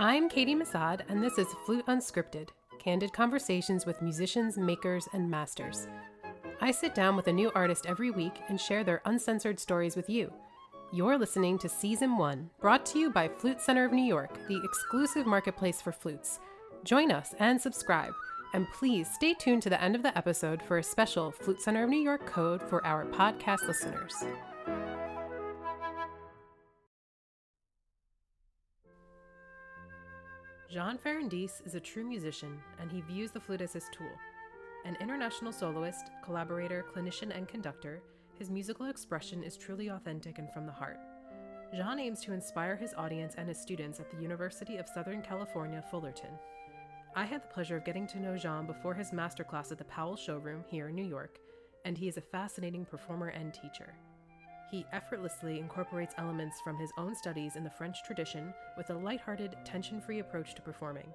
I'm Caity Massoud, and this is Flute Unscripted, candid conversations with musicians, makers, and masters. I sit down with a new artist every week and share their uncensored stories with you. You're listening to Season 1, brought to you by Flute Center of New York, the exclusive marketplace for flutes. Join us and subscribe, and please stay tuned to the end of the episode for a special Flute Center of New York code for our podcast listeners. Jean Ferrandis is a true musician, and he views the flute as his tool. An international soloist, collaborator, clinician, and conductor, his musical expression is truly authentic and from the heart. Jean aims to inspire his audience and his students at the University of Southern California, Fullerton. I had the pleasure of getting to know Jean before his masterclass at the Powell showroom here in New York, and he is a fascinating performer and teacher. He effortlessly incorporates elements from his own studies in the French tradition with a lighthearted, tension-free approach to performing.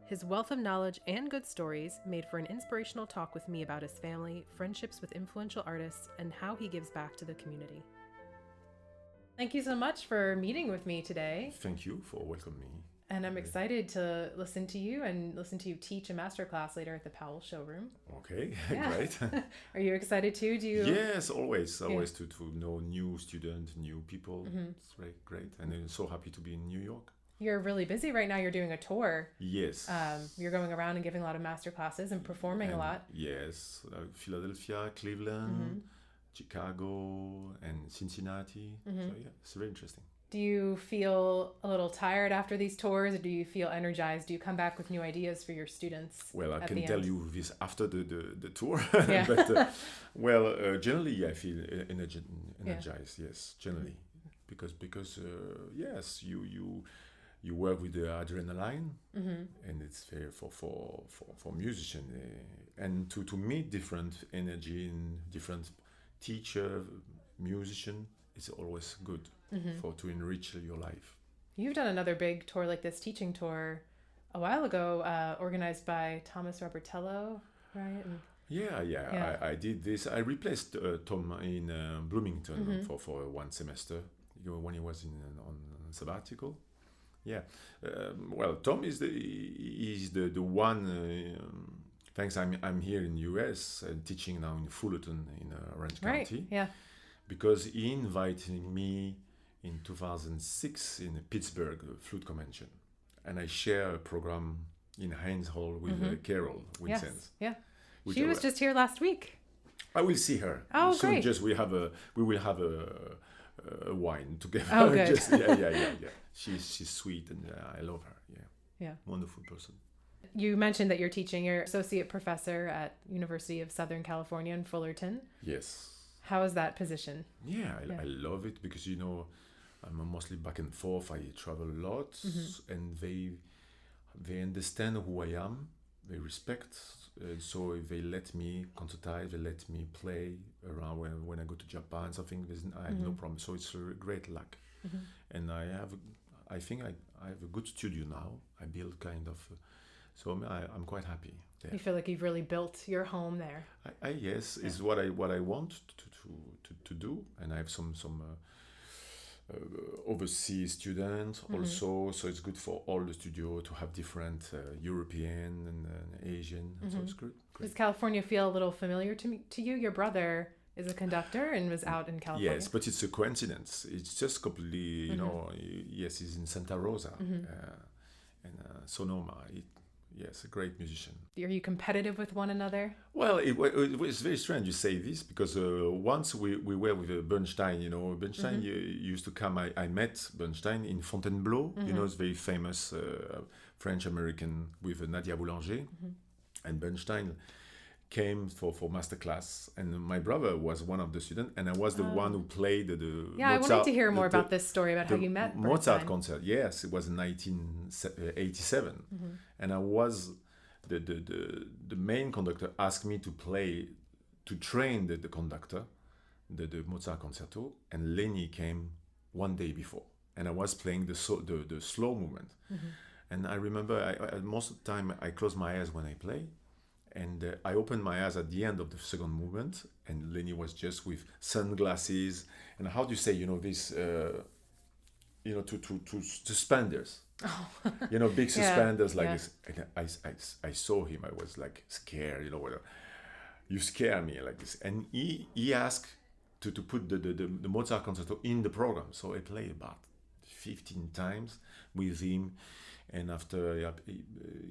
His wealth of knowledge and good stories made for an inspirational talk with me about his family, friendships with influential artists, and how he gives back to the community. Thank you so much for meeting with me today. Thank you for welcoming me. And I'm excited to listen to you teach a masterclass later at the Powell showroom. Okay, Yeah. Great. Are you excited too? Yes, always to know new students, new people. Mm-hmm. It's great. And I'm so happy to be in New York. You're really busy right now. You're doing a tour. Yes. You're going around and giving a lot of masterclasses and performing a lot. Yes, Philadelphia, Cleveland, Chicago, and Cincinnati. So yeah, it's very interesting. Do you feel a little tired after these tours, or do you feel energized? Do you come back with new ideas for your students? Well, I can tell you this after the tour. Yeah. But generally, I feel energized. Yes, generally, because yes, you work with the adrenaline, and it's fair for musician, and to meet different energy and different teacher, musician. It's always good to enrich your life. You've done another big tour like this, teaching tour, a while ago, organized by Thomas Robertello, right? Yeah. I did this. I replaced Tom in Bloomington for one semester when he was on sabbatical. Yeah. Well, Tom is the one. Thanks. I'm here in US and teaching now in Fullerton in Orange County. Right. Yeah. Because he invited me in 2006 in the Pittsburgh Flute Convention. And I share a program in Heinz Hall with Carol Winsens. Yes, yeah. She was just here last week. I will see her. Oh, soon. Great. Just we will have a wine together. Oh, good. Yeah. She's sweet and I love her. Yeah. Wonderful person. You mentioned that you're teaching. You're associate professor at University of Southern California in Fullerton. Yes. How is that position? Yeah, I love it because, I'm mostly back and forth. I travel a lot and they understand who I am. They respect. So if they let me concertize, they let me play around when I go to Japan, something, I have no problem. So it's a great luck. And I think I have a good studio now. I build kind of, so I'm quite happy there. You feel like you've really built your home there. Yes, is what I want to do, and I have some overseas students also, so it's good for all the studio to have different European and Asian. So it's great. Does California feel a little familiar to you? Your brother is a conductor and was out in California. Yes, but it's a coincidence. It's just completely, yes, he's in Santa Rosa and Sonoma. Yes, a great musician. Are you competitive with one another? Well, it was very strange you say this because once we were with Bernstein, Bernstein used to come. I met Bernstein in Fontainebleau, it's very famous French-American with Nadia Boulanger. And Bernstein came for masterclass, and my brother was one of the students, and I was the one who played the Mozart. I wanted to hear more about this story, about how you met Mozart concert. Yes, it was in 1987, and I was the main conductor asked me to train the conductor, the Mozart concerto, and Lenny came one day before, and I was playing the slow movement, and I remember most of the time I close my eyes when I play. And I opened my eyes at the end of the second movement, and Lenny was just with sunglasses and how do you say, this, to suspenders. You know, big suspenders like yeah. this. And I saw him. I was like scared. You know, you scare me like this. And he asked to put the Mozart concerto in the program. So I played about 15 times with him. And after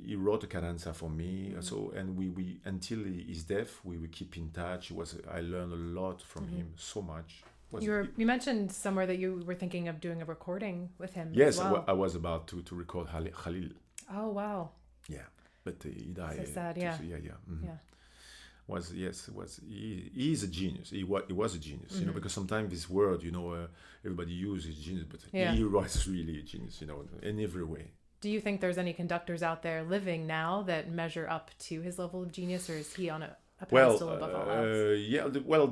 he wrote a cadenza for me. So and we until his death we keep in touch. I learned a lot from him, so much. You mentioned somewhere that you were thinking of doing a recording with him. Yes, as well. I was about to record Khalil. Oh wow. Yeah, but he died. So sad. Yeah. Yeah. He's a genius. He was a genius. You know, because sometimes this word, you know, everybody uses genius, but he was really a genius. You know, in every way. Do you think there's any conductors out there living now that measure up to his level of genius, or is he on a pedestal above all else?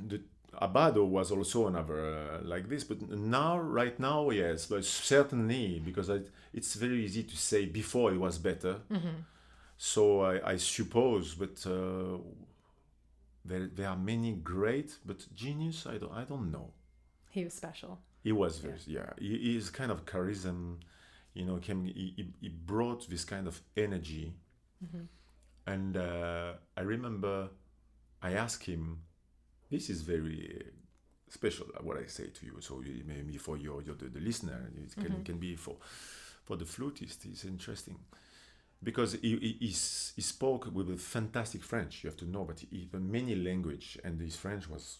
The Abado was also another like this, but right now, yes, but certainly, because it's very easy to say before it was better. So I suppose, but there are many great, but genius, I don't know. He was special. He was very, He is kind of charisma. You know, he brought this kind of energy. And I remember I asked him, this is very special, what I say to you. So maybe for the listener, it can be for the flutist. It's interesting. Because he spoke with a fantastic French. You have to know, but even many language, and his French was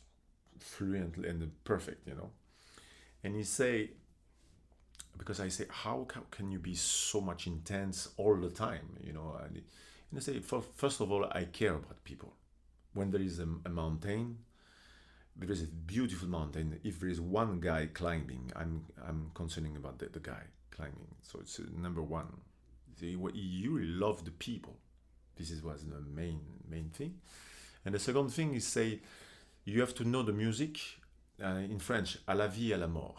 fluent and perfect, you know. And he say, because I say, how can you be so much intense all the time, you know? And I say, first of all, I care about people. When there is a mountain, there is a beautiful mountain. If there is one guy climbing, I'm concerning about the guy climbing. So it's number one. You really love the people. This was the main thing. And the second thing is say, you have to know the music. In French, à la vie, à la mort.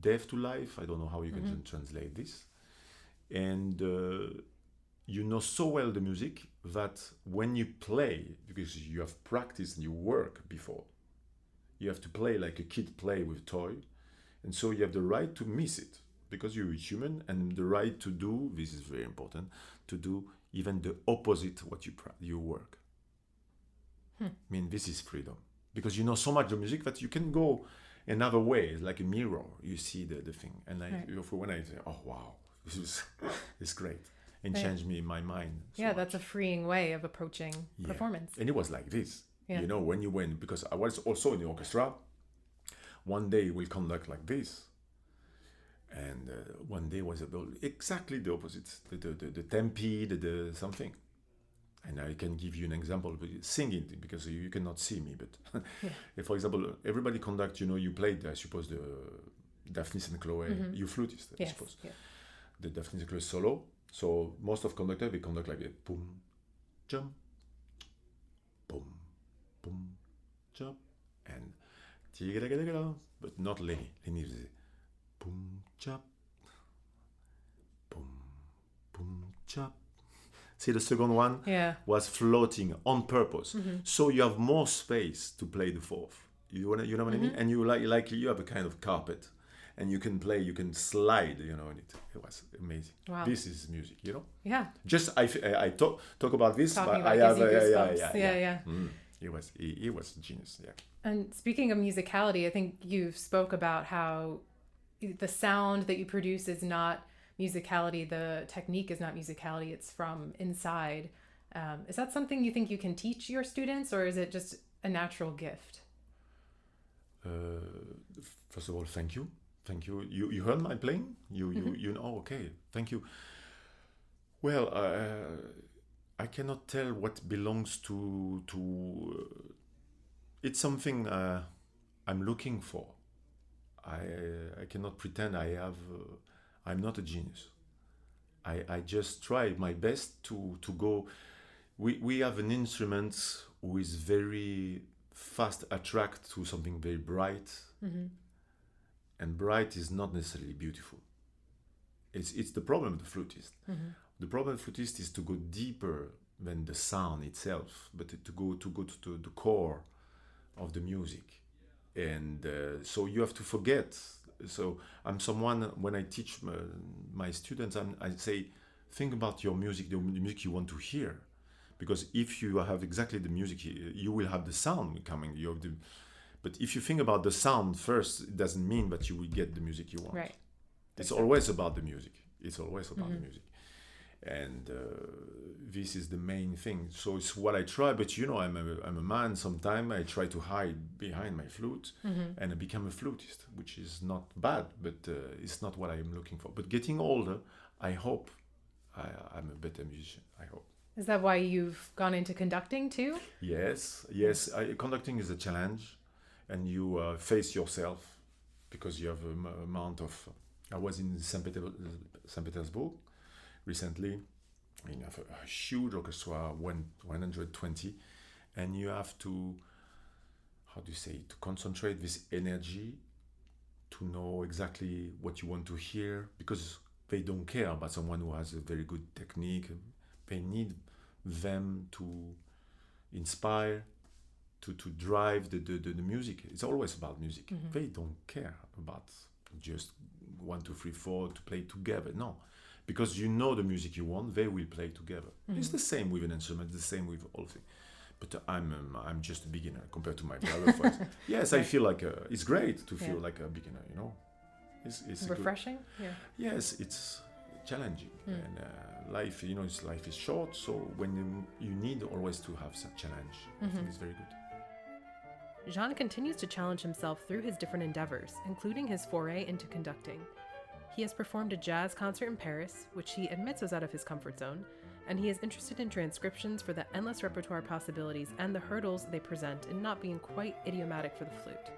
Death to life. I don't know how you can translate this. And you know so well the music that when you play, because you have practiced and you work before, you have to play like a kid play with toy. And so you have the right to miss it, because you're human, and the right to do, this is very important, to do even the opposite what you work. I mean, this is freedom, because you know so much the music that you can go another way, like a mirror. You see the thing, and when I say, oh wow, this is great, and changed me in my mind. That's a freeing way of approaching performance. And it was like this, you know, when you went, because I was also in the orchestra. One day we'll conduct like this. And one day was exactly the opposite, the tempi, the something. And I can give you an example, but singing, because you cannot see me. But if, for example, everybody conduct, you know, you played, I suppose, the Daphnis and Chloe, you flutist, I suppose. Yeah. The Daphnis and Chloe solo. So most of conductors, they conduct like a boom, jump, boom, boom, jump, and but not Lenny. Lenny is boom, chop, boom, boom, chop. See, the second one was floating on purpose. So you have more space to play the fourth. You know what I mean? And you like you have a kind of carpet, and you can play, you can slide, you know, in it. It was amazing. Wow. This is music, you know? Yeah. Just I talk about this, talking but about I have yeah. He was a genius, yeah. And speaking of musicality, I think you spoke about how the sound that you produce is not musicality, the technique is not musicality, it's from inside. Is that something you think you can teach your students, or is it just a natural gift? First of all, thank you. You heard my playing? You know, okay, thank you. Well, I cannot tell what belongs to it's something I'm looking for. I cannot pretend I'm not a genius. I just try my best to go. We have an instrument who is very fast attract to something very bright, and bright is not necessarily beautiful. It's the problem of the flutist. The problem of the flutist is to go deeper than the sound itself, but to go to the core of the music. And so you have to forget. So I'm someone, when I teach my students, I say, think about your music, the music you want to hear. Because if you have exactly the music, you will have the sound coming. But if you think about the sound first, it doesn't mean that you will get the music you want. Right. It's always about the music. It's always about the music. And this is the main thing. So it's what I try. But I'm a man. Sometimes I try to hide behind my flute and I become a flutist, which is not bad, but it's not what I am looking for. But getting older, I hope I'm a better musician. I hope. Is that why you've gone into conducting too? Yes. Conducting is a challenge, and you face yourself because you have an amount of. I was in St. Petersburg recently. You have a huge orchestra, 120, and you have to, to concentrate this energy to know exactly what you want to hear, because they don't care about someone who has a very good technique. They need them to inspire, to drive the music. It's always about music. They don't care about just 1, 2, 3, 4 to play together. No, because you know the music you want, they will play together. It's the same with an instrument, the same with all things. But I'm just a beginner compared to my brother. Yes, right. I feel like it's great to feel like a beginner. It's refreshing. Yes, it's challenging, and life is short, so when you need always to have some challenge, I think it's very good. Jean continues to challenge himself through his different endeavors, including his foray into conducting. He has performed a jazz concert in Paris, which he admits was out of his comfort zone, and he is interested in transcriptions for the endless repertoire possibilities and the hurdles they present in not being quite idiomatic for the flute.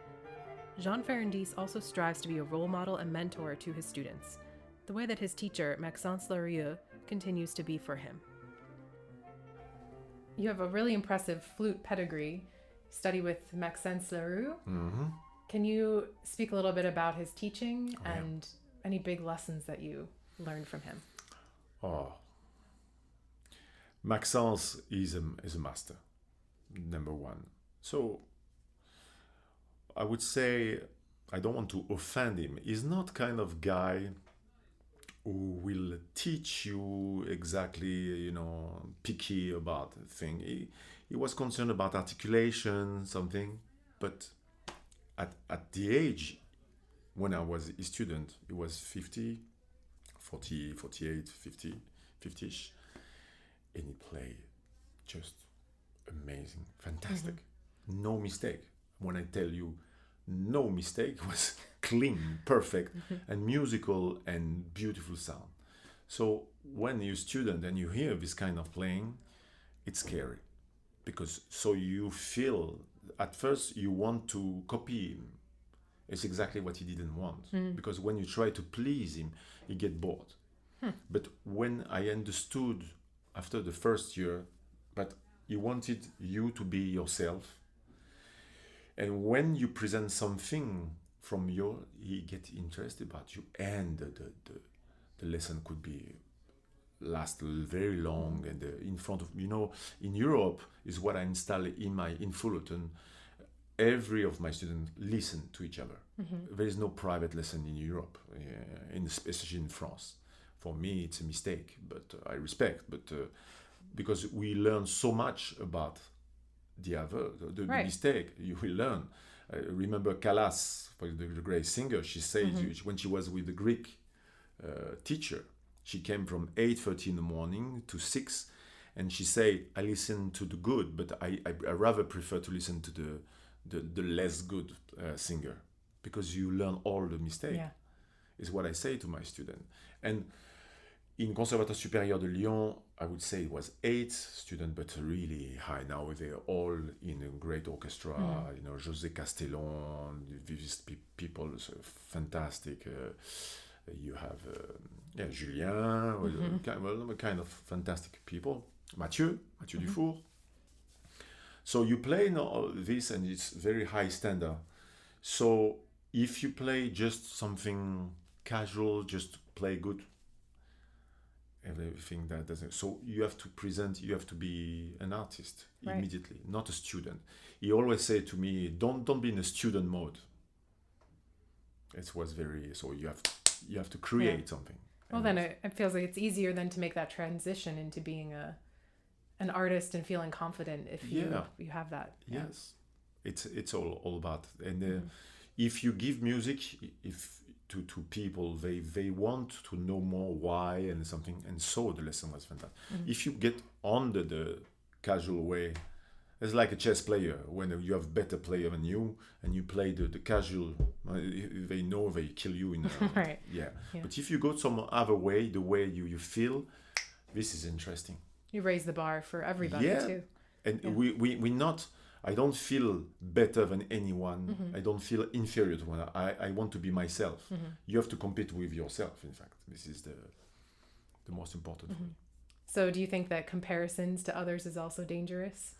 Jean Ferrandis also strives to be a role model and mentor to his students, the way that his teacher, Maxence Larieux, continues to be for him. You have a really impressive flute pedigree. Study with Maxence Larieux. Can you speak a little bit about his teaching and any big lessons that you learned from him? Maxence is a master, number one. So I would say, I don't want to offend him. He's not kind of guy who will teach you exactly, picky about a thing. He was concerned about articulation, something. But at the age when I was a student, he was 50, 40, 48, 50, 50-ish. And he played just amazing, fantastic. No mistake. When I tell you no mistake, it was clean, perfect, and musical and beautiful sound. So when you're a student and you hear this kind of playing, it's scary. Because so you feel, at first you want to copy him. It's exactly what he didn't want. Because when you try to please him, you get bored. But when I understood after the first year that he wanted you to be yourself, and when you present something from he get interested about you, and the lesson could be last very long, and in front of in Europe is what I install in Fullerton. Every of my students listen to each other. There is no private lesson in Europe, especially in France. For me, it's a mistake, but I respect. But because we learn so much about the mistake, you will learn. I remember Callas, the great singer. She said when she was with the Greek teacher, she came from 8:30 in the morning to 6, and she said, "I listen to the good, but I rather prefer to listen to the less good singer, because you learn all the mistake." Is what I say to my student. And in Conservatoire Supérieur de Lyon, I would say it was 8 students, but really high. Now they're all in a great orchestra. José Castellon, these people, so fantastic. You have Julien, kind of fantastic people. Mathieu Dufour. So you play all this, and it's very high standard. So if you play just something casual, just play good, everything that doesn't. So you have to present. You have to be an artist immediately, not a student. He always said to me, "Don't be in a student mode." It was very. So you have to create something. Well, then it feels like it's easier then to make that transition into being an artist and feeling confident if you have that. Yeah. Yes, it's all about and if you give music to people, they want to know more why and something, and so the lesson was fantastic. If you get on the casual way, it's like a chess player. When you have better player than you and you play the casual, they know they kill you in right. Yeah. But if you go some other way, the way you feel, this is interesting. You raise the bar for everybody too. And we not, I don't feel better than anyone. I don't feel inferior to one. I want to be myself. You have to compete with yourself, in fact. This is the most important for me. So do you think that comparisons to others is also dangerous?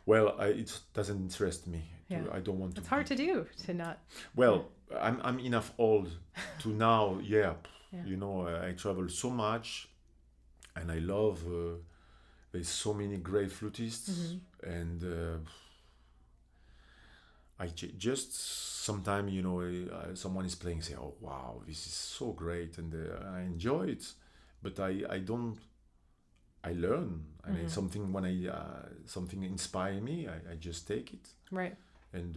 Well, it doesn't interest me. Yeah. I don't want to. It's hard to do, to not. Well, I'm enough old to now, you know, I travel so much and I love, there's so many great flutists and I just sometimes, you know, someone is playing, say, oh, wow, this is so great, and I enjoy it, but I don't, I learn. I mean, something when something inspire me, I just take it. Right. And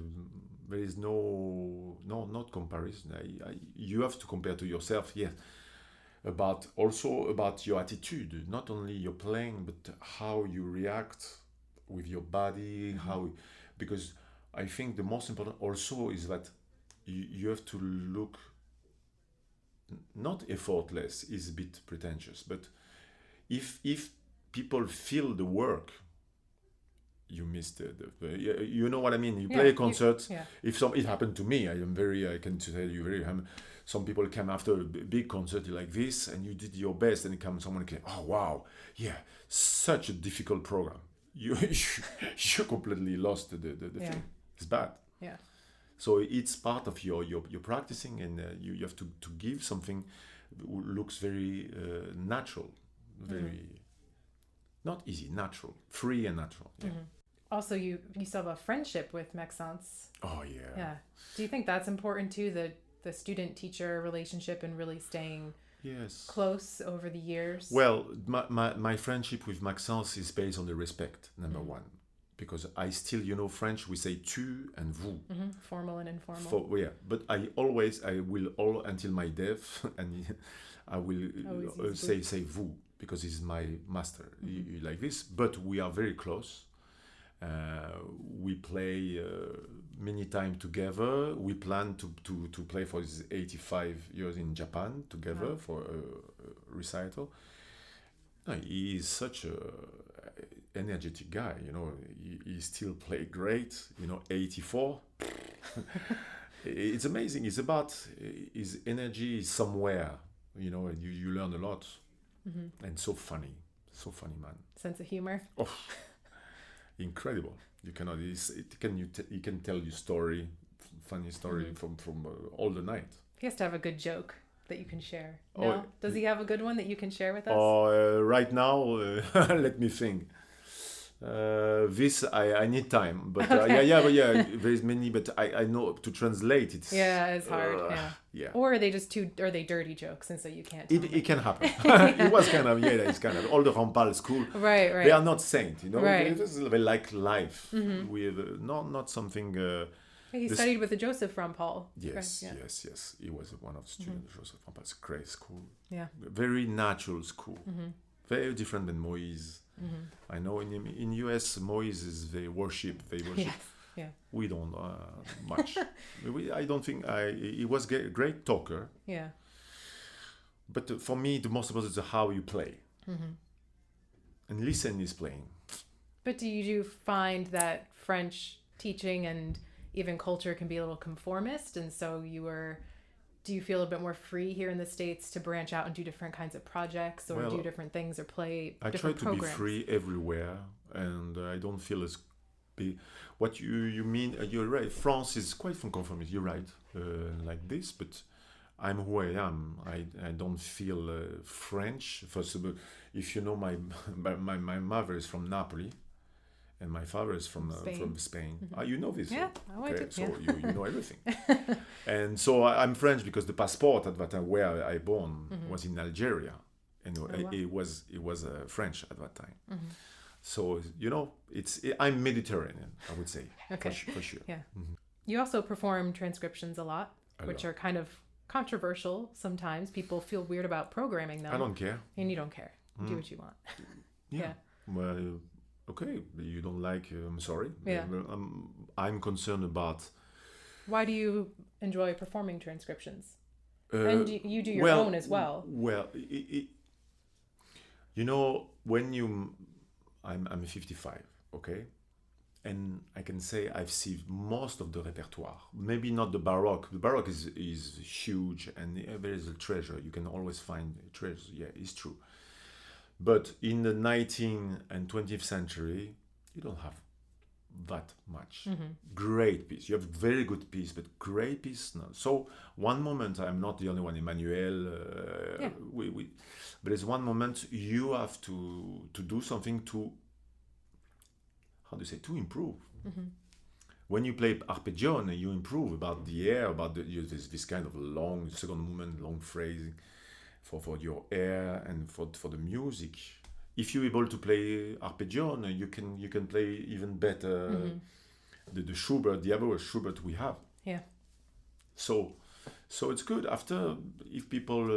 there is not comparison. You have to compare to yourself, yes. Also about your attitude, not only your playing, but how you react with your body, because I think the most important also is that you have to look not effortless, is a bit pretentious, but if people feel the work, you miss you know what I mean. You play a concert. If it happened to me, I can tell you some people come after a big concert like this, and you did your best, and someone can, oh wow, such a difficult program. You completely lost the thing. It's bad. Yeah. So it's part of your practicing, and you have to give something looks very natural, very not easy, natural, free and natural. Yeah. Also, you still have a friendship with Maxence. Oh yeah. Yeah. Do you think that's important too, the student-teacher relationship and really staying close over the years? Well, my friendship with Maxence is based on the respect, number one. Because I still, you know, French, we say tu and vous. Formal and informal. But I will until my death, and I will say vous, because he's my master, like this. But we are very close. We play many times together. We plan to play for his 85 years in Japan together for a recital. No, he is such a energetic guy, you know. He still play great, you know. 84. It's amazing. It's about his energy is somewhere, you know, and you learn a lot. And so funny man. Sense of humor. Oh, incredible. You cannot. He can tell you funny story from all the night. He has to have a good joke that you can share. No? Does he have a good one that you can share with us? Right now, let me think. This I need time, but there's many, but I know to translate it. It's hard. Or are they just are they dirty jokes, and so you can't? It can happen. It was kind of it's kind of all the Rampal school. Right. They are not saints, you know. Right. They like life with not something. He studied with the Joseph Rampal. Yes. He was one of the students of Joseph Rampal. It's a great school. Yeah. Very natural school. Very different than Moïse. I know in US Moïse is they worship. Yes. Yeah. We don't much. I don't think he was a great talker. Yeah. But for me, the most important is how you play. And listen is playing. But do you find that French teaching and even culture can be a little conformist, and so do you feel a bit more free here in the States to branch out and do different kinds of projects or do different things or play different programs? I try to be free everywhere, and I don't feel as big. What you mean, you're right. France is quite conformist, you're right, like this, but I'm who I am. I don't feel French. First of all, if you know, my mother is from Napoli, and my father is from Spain. Mm-hmm. Ah, you know this? Yeah, I do. So you know everything. And so I'm French because the passport at that time where I born was in Algeria, and it was French at that time. Mm-hmm. So I'm Mediterranean, I would say, Okay. for sure. Yeah. Mm-hmm. You also perform transcriptions a lot, which are kind of controversial sometimes. People feel weird about programming them. I don't care. And you don't care. Do what you want. Yeah. Well, okay. You don't like, I'm sorry. Yeah. I'm concerned about... Why do you enjoy performing transcriptions? And you do your own as well. Well, when I'm 55, okay? And I can say I've seen most of the repertoire. Maybe not the Baroque. The Baroque is huge, and there is a treasure. You can always find treasures. Yeah, it's true. But in the 19th and 20th century, you don't have that much. Great piece. You have very good piece, but great piece, no. So one moment, I'm not the only one, Emmanuel, but there's one moment you have to do something to, to improve. When you play arpeggione, you improve about the air, about this kind of long second movement, long phrasing for your air and for the music. If you're able to play arpeggione, you can play even better the Schubert, the other Schubert we have. Yeah. So it's good. After, if people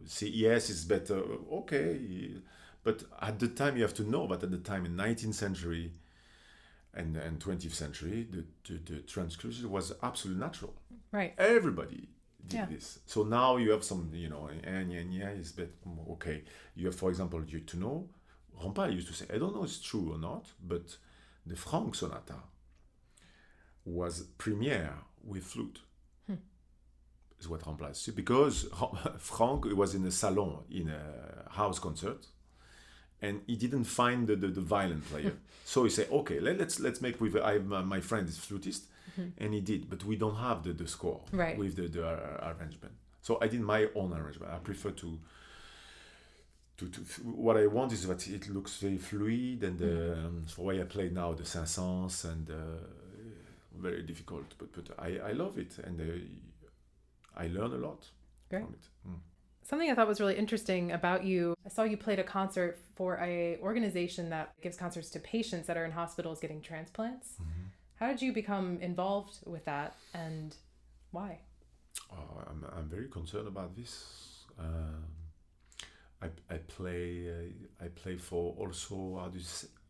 say yes, it's better, okay. But at the time, you have to know that at the time in 19th century and 20th century, the transcription was absolutely natural. Right. Everybody did this. So now you have some, it's a bit okay. You have, for example, to know, Rampal used to say, I don't know if it's true or not, but the Franck Sonata was premiere with flute. Is what Rampal said, because Franck was in a salon, in a house concert, and he didn't find the violin player. So he said, okay, let's make with, my friend is flutist, and he did, but we don't have the score with the arrangement. So I did my own arrangement. I prefer to what I want is that it looks very fluid, and so why I play now the Saint-Saëns, and very difficult, but I love it, and I learn a lot from it. Something I thought was really interesting about you, I saw you played a concert for an organization that gives concerts to patients that are in hospitals getting transplants. How did you become involved with that, and why? I'm very concerned about this. I play for also,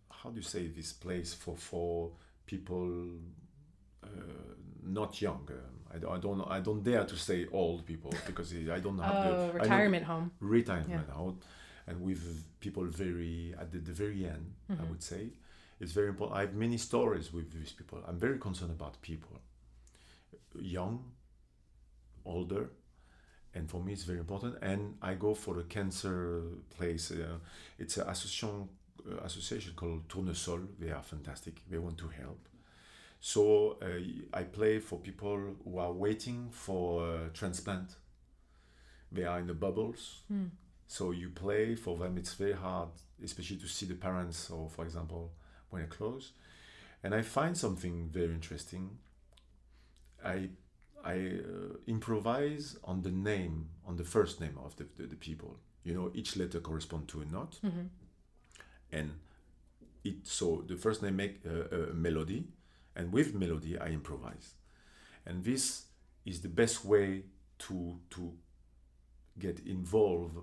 how do you say this place for people not young. I don't dare to say old people, because I don't have the retirement home. Retirement home, and with people very at the very end. I would say it's very important. I have many stories with these people. I'm very concerned about people, young, older, and for me it's very important. And I go for the cancer place. It's an association called Tournesol. They are fantastic. They want to help. So I play for people who are waiting for transplant. They are in the bubbles. So you play for them. It's very hard, especially to see the parents, or for example, when they close. And I find something very interesting. I improvise on the first name of the people. Each letter corresponds to a note. And so the first name make a melody. And with melody, I improvise. And this is the best way to get involved.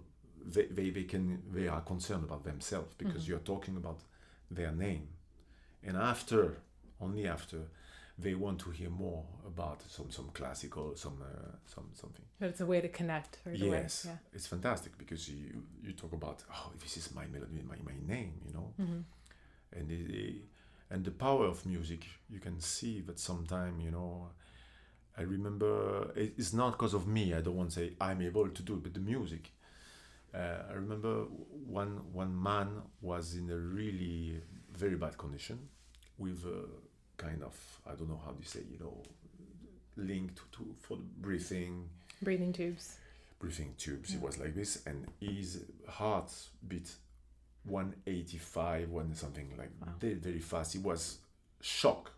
They are concerned about themselves, because you're talking about their name. And only after, they want to hear more about some classical, something. But it's a way to connect. Yes, it's fantastic, because you talk about, this is my melody, my name, And the power of music, you can see that sometimes, I remember, it's not because of me, I don't want to say I'm able to do it, but the music. I remember one man was in a really very bad condition, with a kind of, I don't know how to say, linked for the breathing. Breathing tubes. It was like this, and his heart beat 185, one something like very, very fast. It was shock.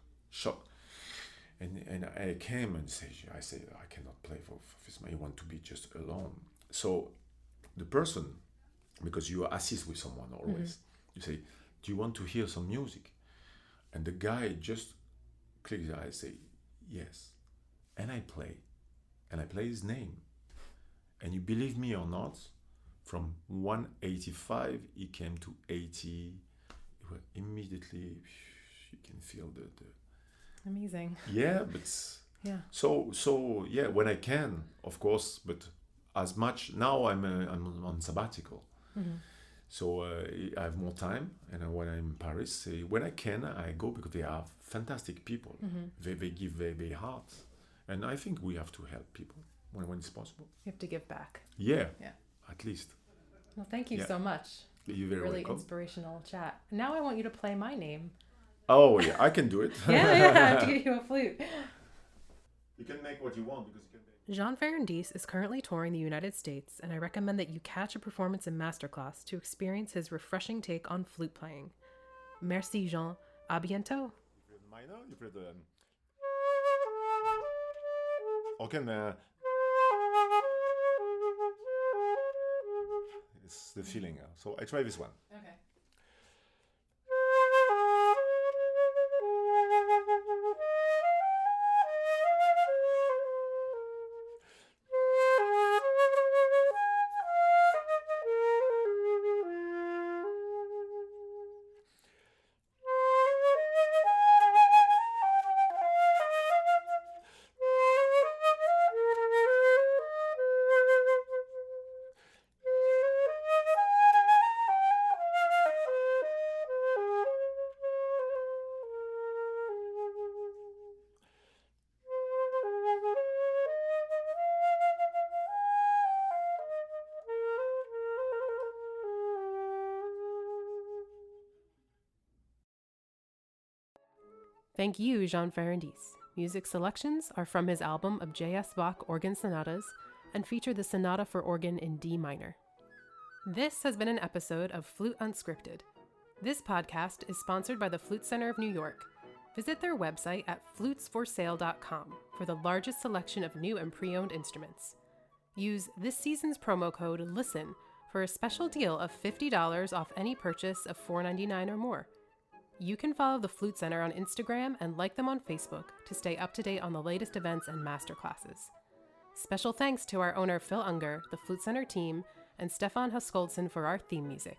And I came and I said, I cannot play for this man. I want to be just alone. So the person, because you assist with someone always, you say, do you want to hear some music? And the guy just clicks his eyes, say, yes. And I play his name. And you believe me or not, from 185, he came to 80. Immediately, you can feel the amazing. Yeah, but yeah. So yeah, when I can, of course, but as much now I'm on sabbatical. So I have more time, and when I'm in Paris, when I can, I go because they are fantastic people. They give their heart, and I think we have to help people when it's possible. You have to give back. Yeah. At least. Well, thank you so much. You're very really welcome. Inspirational chat. Now I want you to play my name. Oh yeah, I can do it. yeah, I have to get you a flute. You can make what you want because you can. Jean Ferrandis is currently touring the United States, and I recommend that you catch a performance in masterclass to experience his refreshing take on flute playing. Merci, Jean. À bientôt. You play the minor. You play the. Okay, it's the feeling. So I try this one. Okay. Thank you, Jean Ferrandis. Music selections are from his album of J.S. Bach Organ Sonatas and feature the Sonata for Organ in D minor. This has been an episode of Flute Unscripted. This podcast is sponsored by the Flute Center of New York. Visit their website at flutesforsale.com for the largest selection of new and pre-owned instruments. Use this season's promo code LISTEN for a special deal of $50 off any purchase of $4.99 or more. You can follow the Flute Center on Instagram and like them on Facebook to stay up to date on the latest events and masterclasses. Special thanks to our owner Phil Unger, the Flute Center team, and Stefan Huskoldson for our theme music.